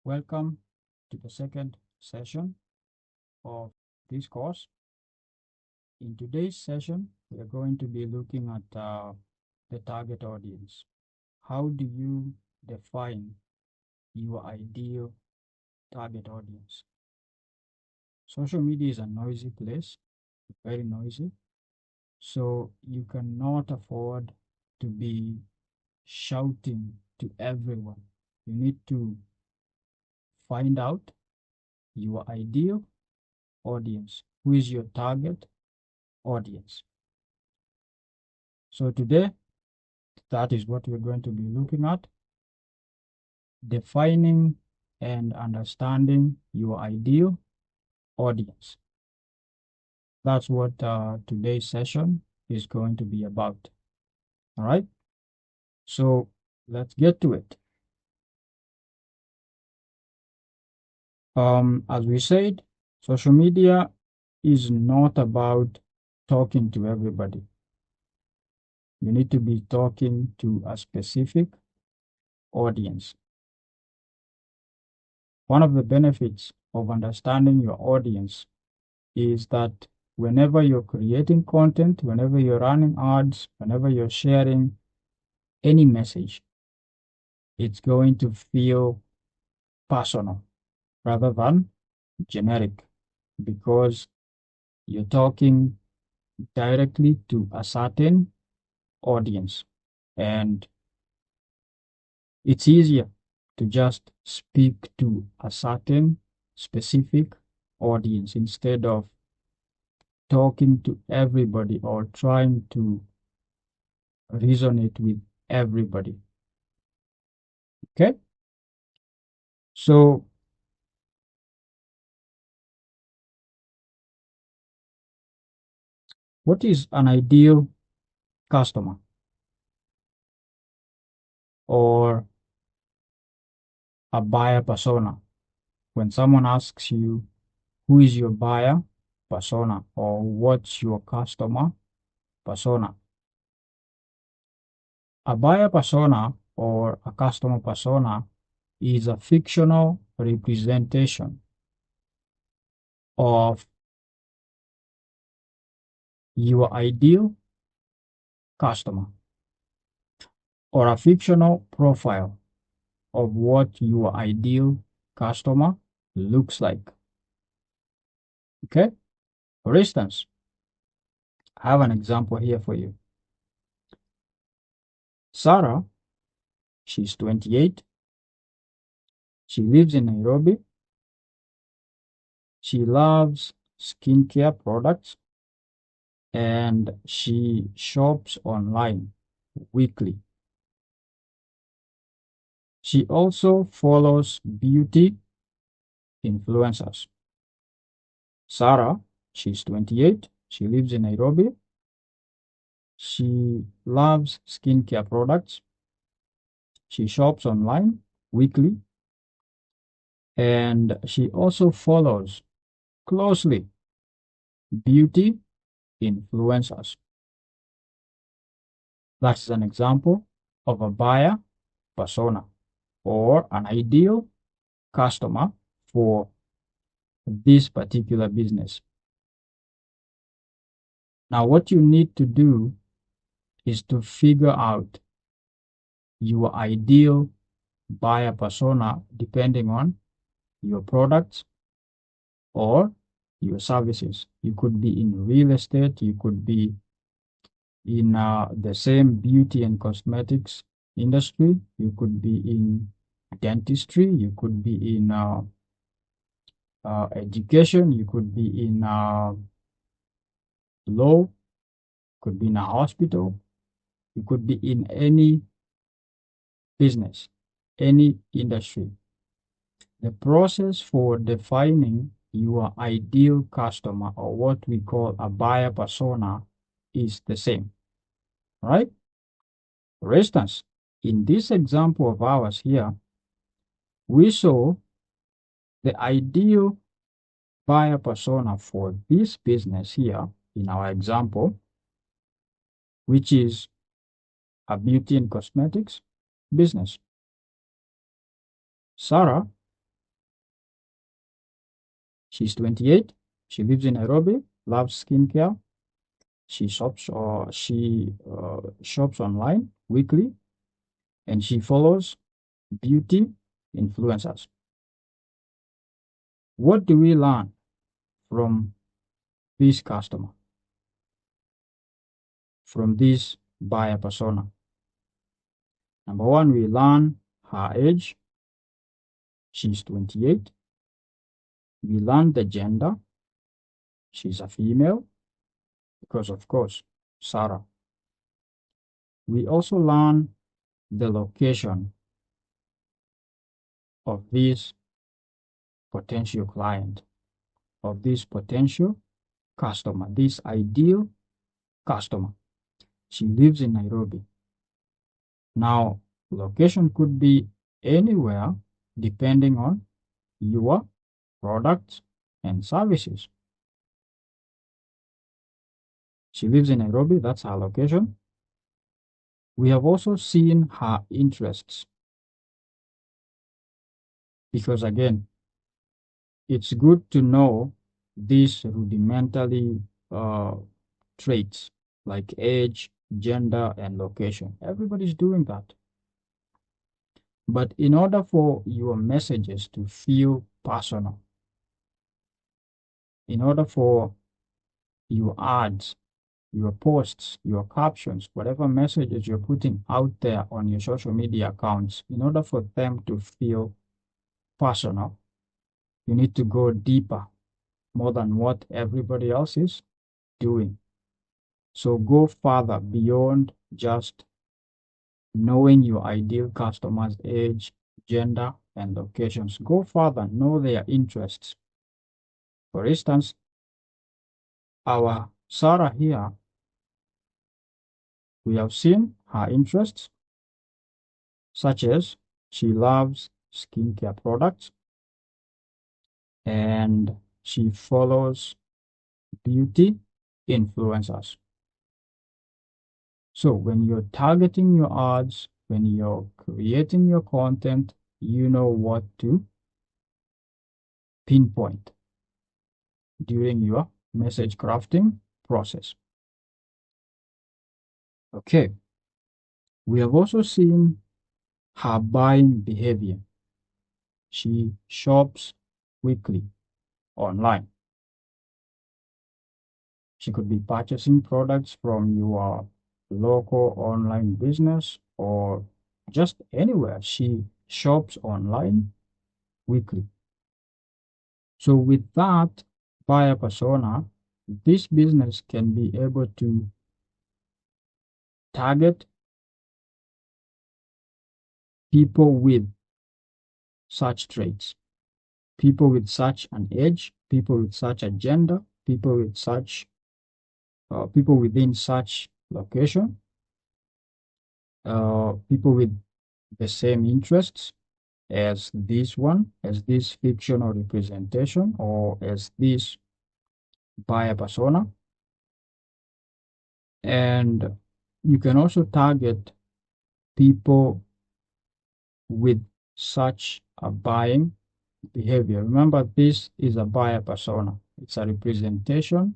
Welcome to the second session of this course. In today's session, we are going to be looking at the target audience. How do you define your ideal target audience? Social media is a noisy place, very noisy. So you cannot afford to be shouting to everyone. You need to find out your ideal audience. Who is your target audience? So today, that is what we're going to be looking at. Defining and understanding your ideal audience. That's what today's session is going to be about. All right. So let's get to it. As we said, social media is not about talking to everybody. You need to be talking to a specific audience. One of the benefits of understanding your audience is that whenever you're creating content, whenever you're running ads, whenever you're sharing any message, it's going to feel personal rather than generic, because you're talking directly to a certain audience, and it's easier to just speak to a certain specific audience instead of talking to everybody or trying to resonate with everybody. Okay? So what is an ideal customer or a buyer persona? When someone asks you, who is your buyer persona or what's your customer persona? A buyer persona or a customer persona is a fictional representation of your ideal customer, or a fictional profile of what your ideal customer looks like. Okay? For instance, I have an example here for you. Sarah, she's 28. She lives in Nairobi. She loves skincare products and she shops online weekly. She also follows beauty influencers. Sarah, she's 28. She lives in Nairobi. She loves skincare products. She shops online weekly. And she also follows closely beauty influencers. That's an example of a buyer persona or an ideal customer for this particular business. Now, what you need to do is to figure out your ideal buyer persona depending on your products or your services. You could be in real estate, you could be in the same beauty and cosmetics industry, you could be in dentistry, you could be in education, you could be in law, could be in a hospital, you could be in any business, any industry. The process for defining your ideal customer, or what we call a buyer persona, is the same, right? For instance, in this example of ours here, we saw the ideal buyer persona for this business here in our example, which is a beauty and cosmetics business. Sarah She's 28. She lives in Nairobi, loves skincare. She shops shops online weekly, and she follows beauty influencers. What do we learn from this customer, from this buyer persona? Number one, we learn her age. She's 28. We learn the gender. She's a female, because of course, Sarah. We also learn the location of this potential client, of this potential customer, this ideal customer. She lives in Nairobi. Now, location could be anywhere depending on your products and services. She lives in Nairobi, that's her location. We have also seen her interests, because again, it's good to know these rudimentary traits like age, gender, and location. Everybody's doing that. But in order for your messages to feel personal, in order for your ads, your posts, your captions, whatever messages you're putting out there on your social media accounts, in order for them to feel personal, you need to go deeper, more than what everybody else is doing. So go further beyond just knowing your ideal customer's age, gender, and locations. Go further, know their interests. For instance, our Sarah here, we have seen her interests, such as she loves skincare products and she follows beauty influencers. So when you're targeting your ads, when you're creating your content, you know what to pinpoint during your message crafting process. Okay. We have also seen her buying behavior. She shops weekly online. She could be purchasing products from your local online business or just anywhere. She shops online weekly. So with that buyer persona, this business can be able to target people with such traits, people with such an age, people with such a gender, people with such people within such location, people with the same interests as this one, as this fictional representation, or as this buyer persona. And you can also target people with such a buying behavior. Remember, this is a buyer persona. It's a representation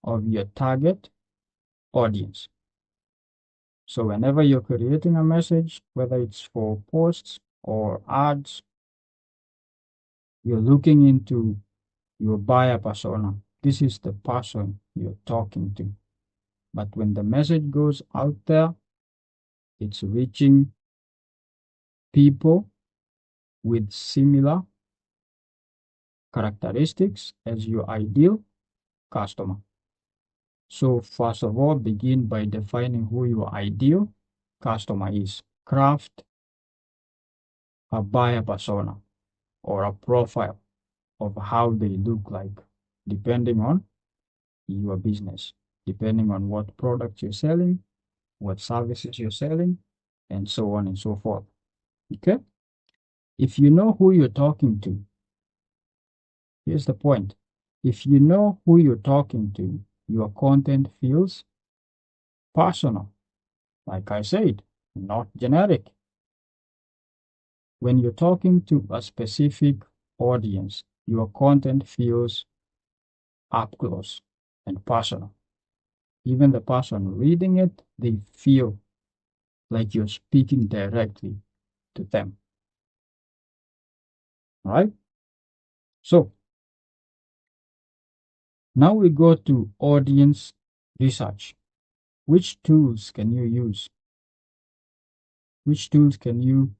of your target audience. So whenever you're creating a message, whether it's for posts or ads, you're looking into your buyer persona. This is the person you're talking to. But when the message goes out there, it's reaching people with similar characteristics as your ideal customer. So first of all, begin by defining who your ideal customer is. Craft a buyer persona or a profile of how they look like, depending on your business, depending on what products you're selling, what services you're selling, and so on and so forth. Okay? If you know who you're talking to, here's the point. If you know who you're talking to, your content feels personal. Like I said, not generic. When you're talking to a specific audience, your content feels up close and personal. Even the person reading it, they feel like you're speaking directly to them. All right? So now we go to audience research. Which tools can you use? Which tools can you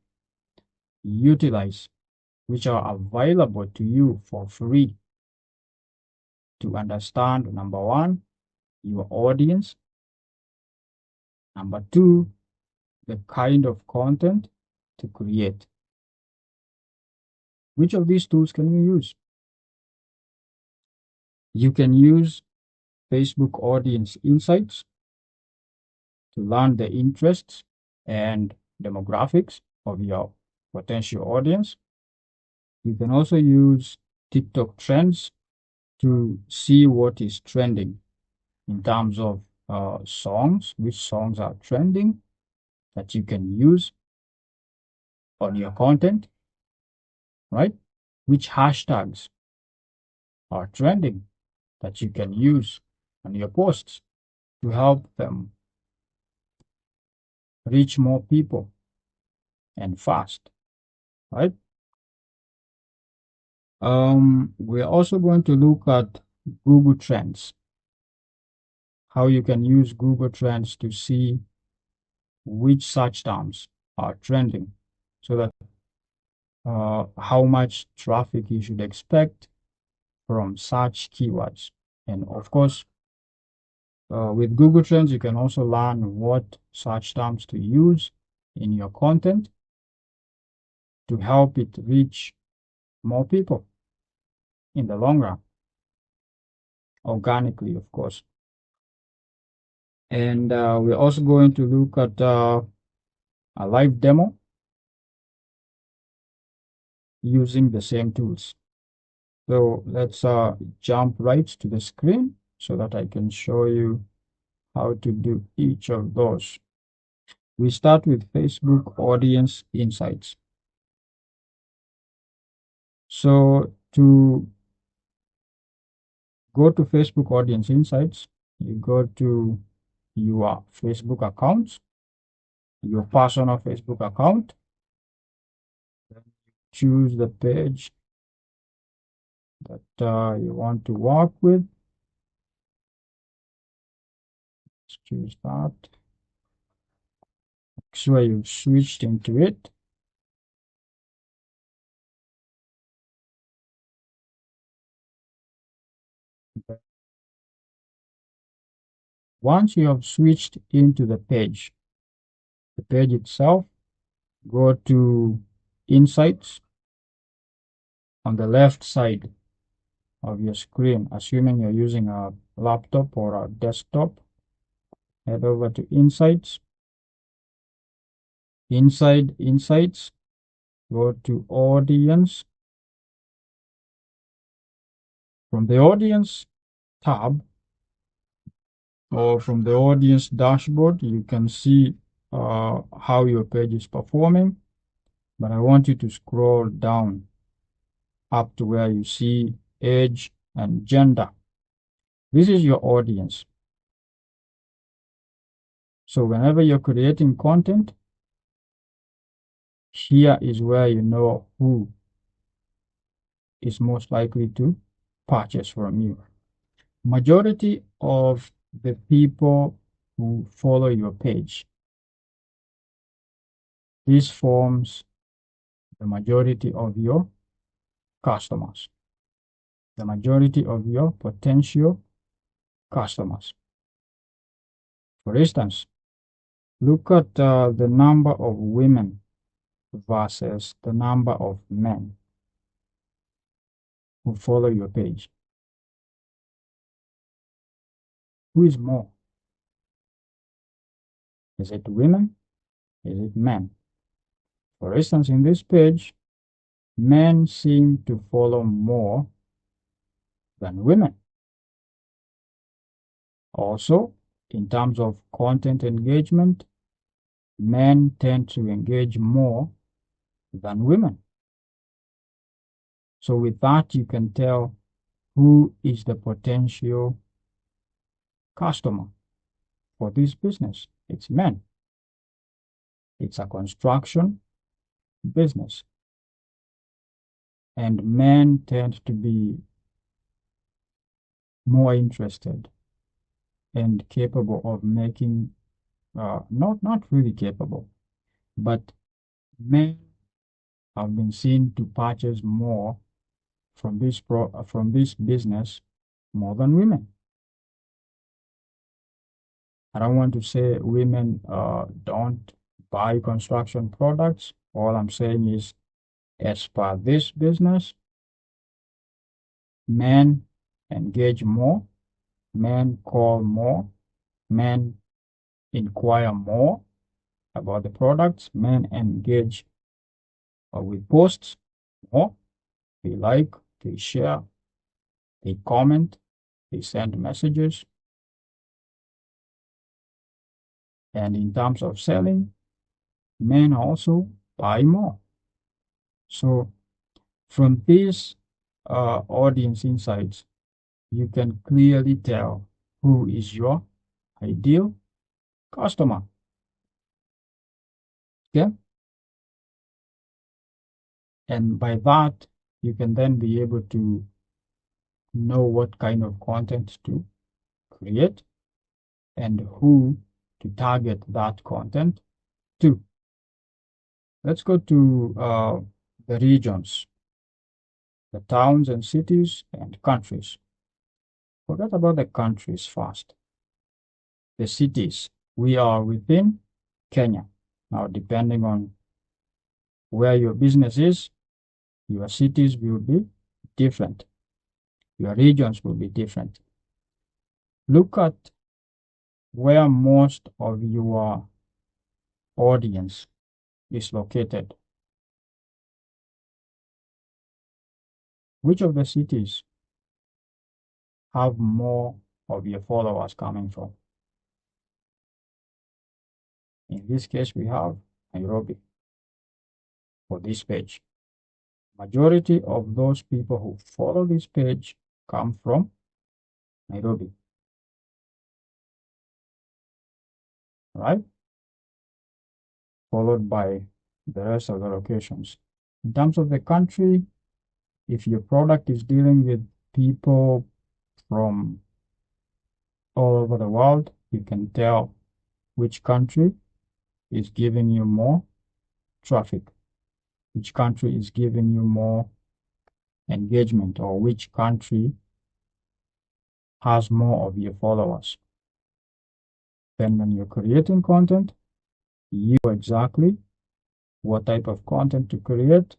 utilize, which are available to you for free to understand, number one, your audience, number two, the kind of content to create. Which of these tools can you use? You can use Facebook Audience Insights to learn the interests and demographics of your potential audience. You can also use TikTok Trends to see what is trending in terms of songs, which songs are trending that you can use on your content, right? Which hashtags are trending that you can use on your posts to help them reach more people and fast, right? We're also going to look at Google Trends, how you can use Google Trends to see which search terms are trending so that how much traffic you should expect from such keywords. And of course, with Google Trends, you can also learn what search terms to use in your content to help it reach more people in the long run, organically, of course. And we're also going to look at a live demo using the same tools. So let's jump right to the screen so that I can show you how to do each of those. We start with Facebook Audience Insights. So to go to Facebook Audience Insights, you go to your Facebook account, your personal Facebook account, choose the page that you want to work with. Let's choose that. Make sure you've switched into it. Once you have switched into the page itself, go to Insights on the left side of your screen, assuming you're using a laptop or a desktop. Head over to Insights. Inside Insights, go to Audience. From the Audience tab, or from the Audience dashboard, you can see how your page is performing. But I want you to scroll down up to where you see age and gender. This is your audience. So whenever you're creating content, here is where you know who is most likely to purchase from you. Majority of the people who follow your page, this forms the majority of your customers, the majority of your potential customers. For instance, look at the number of women versus the number of men who follow your page. Who is more? Is it women? Is it men? For instance, in this page, men seem to follow more than women. Also, in terms of content engagement, men tend to engage more than women. So with that, you can tell who is the potential customer for this business. It's men. It's a construction business. And men tend to be more interested and capable of making, not really capable, but men have been seen to purchase more from this business more than women. I don't want to say women don't buy construction products. All I'm saying is, as per this business, men engage more, men call more, men inquire more about the products, men engage with posts more. They like, they share, they comment, they send messages. And in terms of selling, men also buy more. So from these audience insights, you can clearly tell who is your ideal customer. Okay? And by that, you can then be able to know what kind of content to create and who to target that content to. Let's go to the regions, the towns and cities and countries. Forget about the countries first. The cities. We are within Kenya. Now, depending on where your business is, your cities will be different. Your regions will be different. Look at where most of your audience is located. Which of the cities have more of your followers coming from? In this case, we have Nairobi for this page. Majority of those people who follow this page come from Nairobi. Right? Followed by the rest of the locations. In terms of the country, if your product is dealing with people from all over the world, you can tell which country is giving you more traffic, which country is giving you more engagement, or which country has more of your followers. Then when you're creating content, you know exactly what type of content to create,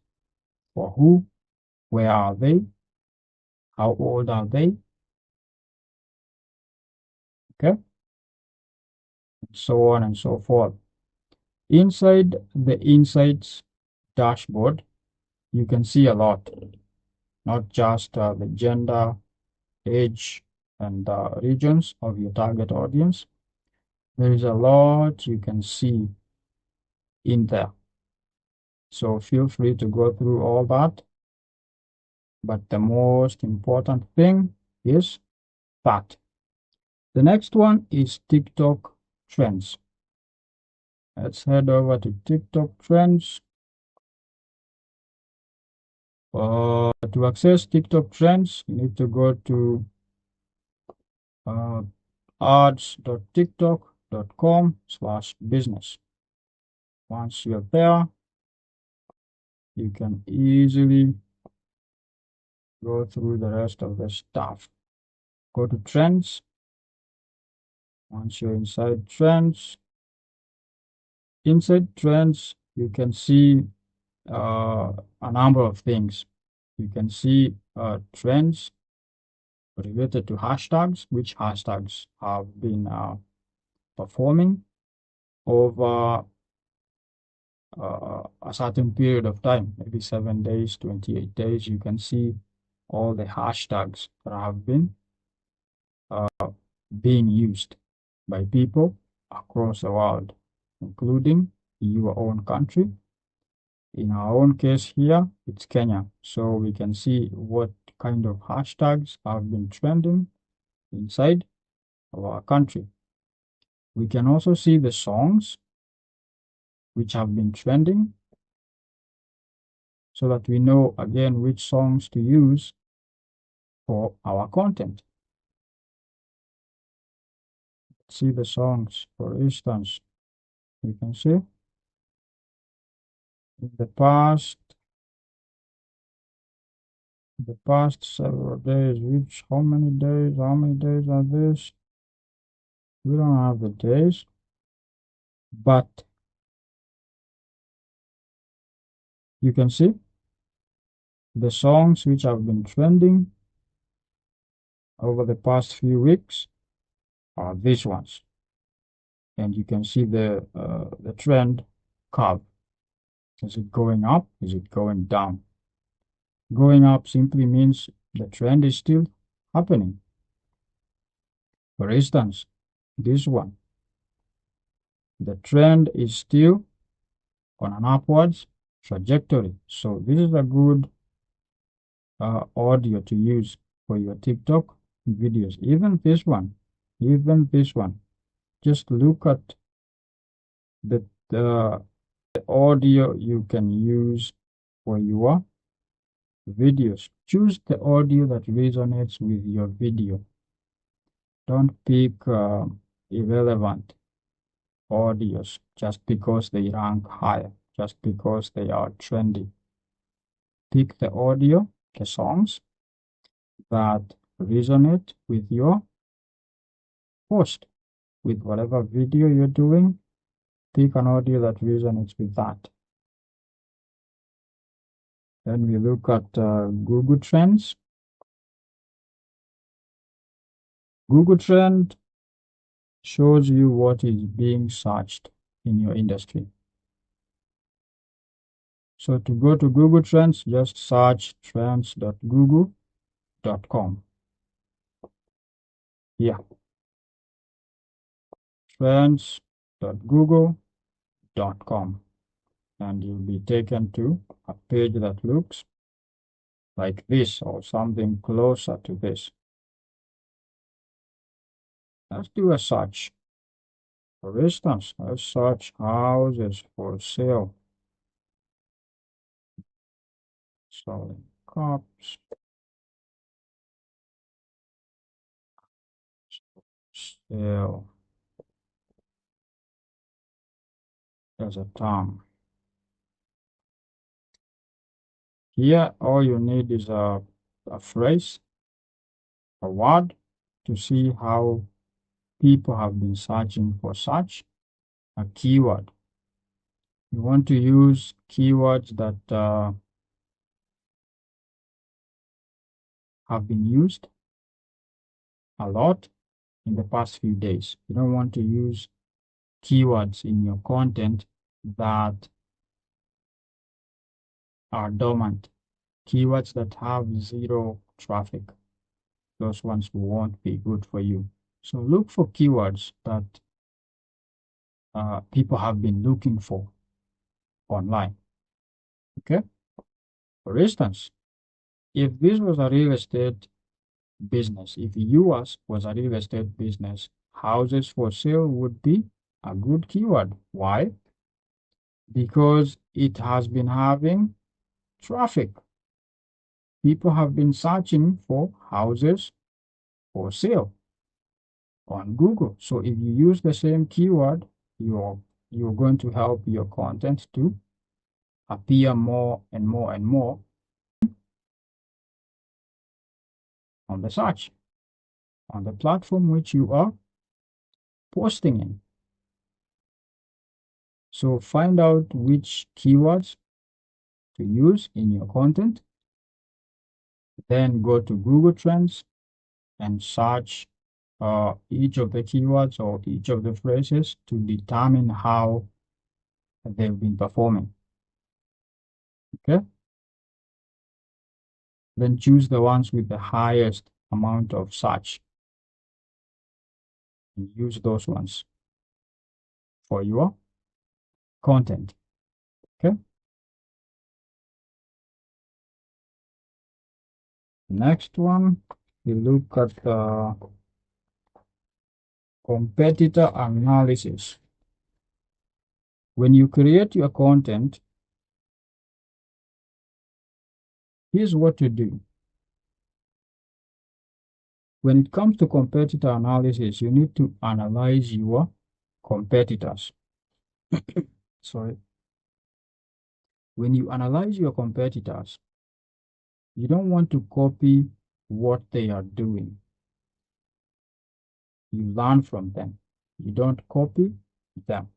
for who, where are they, how old are they, okay, so on and so forth. Inside the insights dashboard, you can see a lot, not just the gender, age, and regions of your target audience. There is a lot you can see in there. So feel free to go through all that. But the most important thing is that. The next one is TikTok trends. Let's head over to TikTok trends. To access TikTok trends, you need to go to ads.tiktok.com/business. Once you're there, you can easily go through the rest of the stuff. Go to trends. Once you're inside trends, you can see a number of things. You can see trends related to hashtags, which hashtags have been performing over a certain period of time, maybe 7 days, 28 days. You can see all the hashtags that have been being used by people across the world, including your own country. In our own case here, it's Kenya. So we can see what kind of hashtags have been trending inside of our country. We can also see the songs which have been trending so that we know again which songs to use for our content. See the songs, for instance, you can see in the past several days, how many days are this? We don't have the days, but you can see the songs which have been trending over the past few weeks are these ones. And you can see the trend curve. Is it going up? Is it going down? Going up simply means the trend is still happening. For instance, this one, the trend is still on an upwards trajectory. So this is a good audio to use for your TikTok videos. Even this one, just look at the audio you can use for your videos. Choose the audio that resonates with your video. Don't pick irrelevant audios just because they rank higher, just because they are trendy. Pick the audio, the songs that resonate with your post, with whatever video you're doing. Pick an audio that resonates with that. Then we look at Google Trends. Google Trend shows you what is being searched in your industry. So to go to Google Trends, just search trends.google.com. Yeah. Trends.google.com. And you'll be taken to a page that looks like this or something closer to this. Let's do a search. For instance, let's search houses for sale. Selling cups. Sale. There's a term. Here, all you need is a phrase, a word, to see how people have been searching for such a keyword. You want to use keywords that have been used a lot in the past few days. You don't want to use keywords in your content that are dormant, keywords that have zero traffic. Those ones won't be good for you. So look for keywords that people have been looking for online. Okay. For instance, if this was a real estate business, if yours was a real estate business, houses for sale would be a good keyword. Why? Because it has been having traffic. People have been searching for houses for sale on Google. So if you use the same keyword, you're going to help your content to appear more and more and more on the search, on the platform which you are posting in. So find out which keywords to use in your content. Then go to Google Trends and search each of the keywords or each of the phrases to determine how they've been performing. Okay. Then choose the ones with the highest amount of search and use those ones for your content. Okay. Next one, we look at competitor analysis. When you create your content, here's what you do. When it comes to competitor analysis, you need to analyze your competitors. Sorry. When you analyze your competitors, you don't want to copy what they are doing. You learn from them. You don't copy them.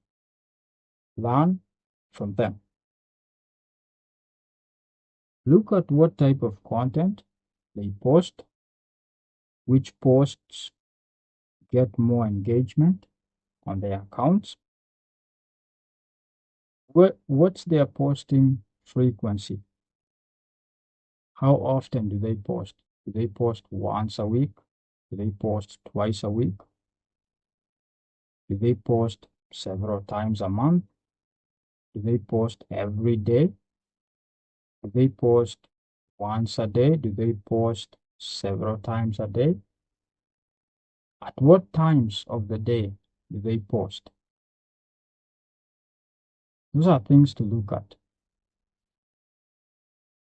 Learn from them. Look at what type of content they post, which posts get more engagement on their accounts. What's their posting frequency? How often do they post? Do they post once a week? Do they post twice a week? Do they post several times a month? Do they post every day? Do they post once a day? Do they post several times a day? At what times of the day do they post? Those are things to look at.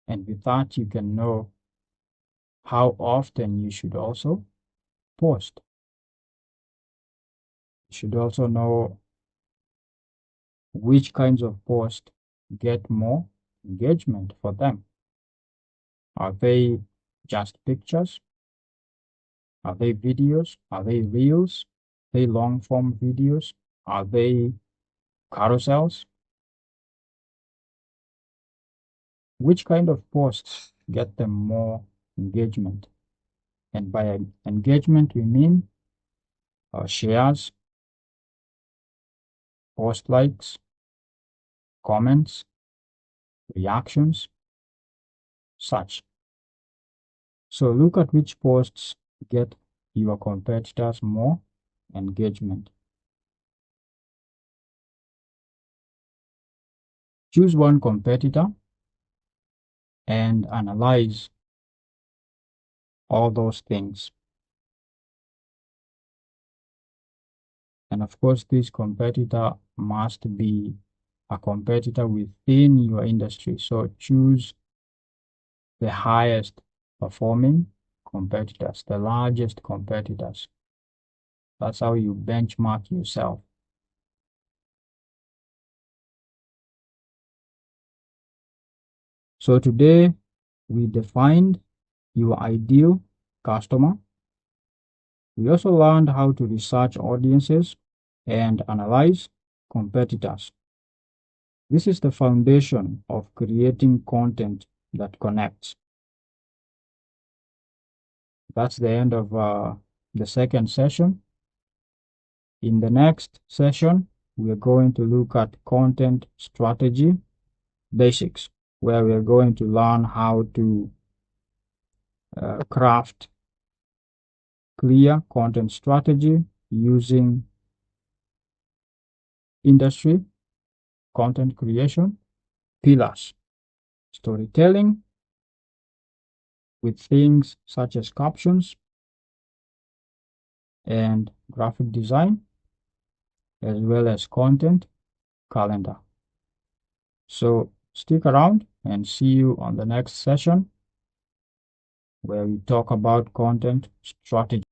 And with that, you can know how often you should also post. You should also know which kinds of posts get more engagement for them. Are they just pictures? Are they videos? Are they reels? Are they long form videos? Are they carousels? Which kind of posts get them more engagement? And by engagement, we mean shares, post likes, comments, reactions, such. So look at which posts get your competitors more engagement. Choose one competitor and analyze all those things. And of course, this competitor must be a competitor within your industry. So choose the highest performing competitors, the largest competitors. That's how you benchmark yourself. So today we defined your ideal customer. We also learned how to research audiences and analyze competitors. This is the foundation of creating content that connects. That's the end of the second session. In the next session, we're going to look at content strategy basics, where we're going to learn how to craft clear content strategy using industry content creation pillars, storytelling with things such as captions and graphic design, as well as content calendar. So stick around and see you on the next session, where we talk about content strategy.